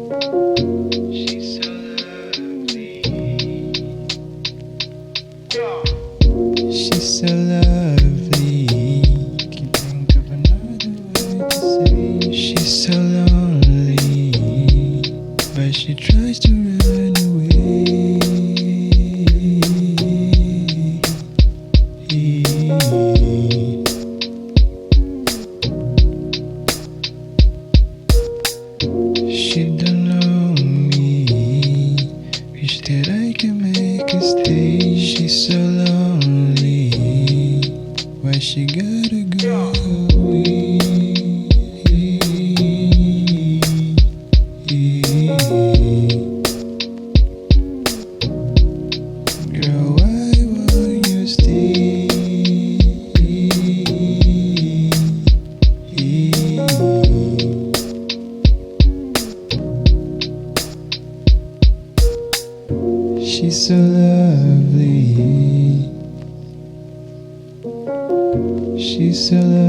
She's so lovely. She's so lovely. Can't think of another word to say. She's so lonely, but she tries to run away. She don't know me. Wish that I can make her stay. She's so lonely. Why she gotta go away? Girl, why won't you stay? She's so lovely. She's so lovely.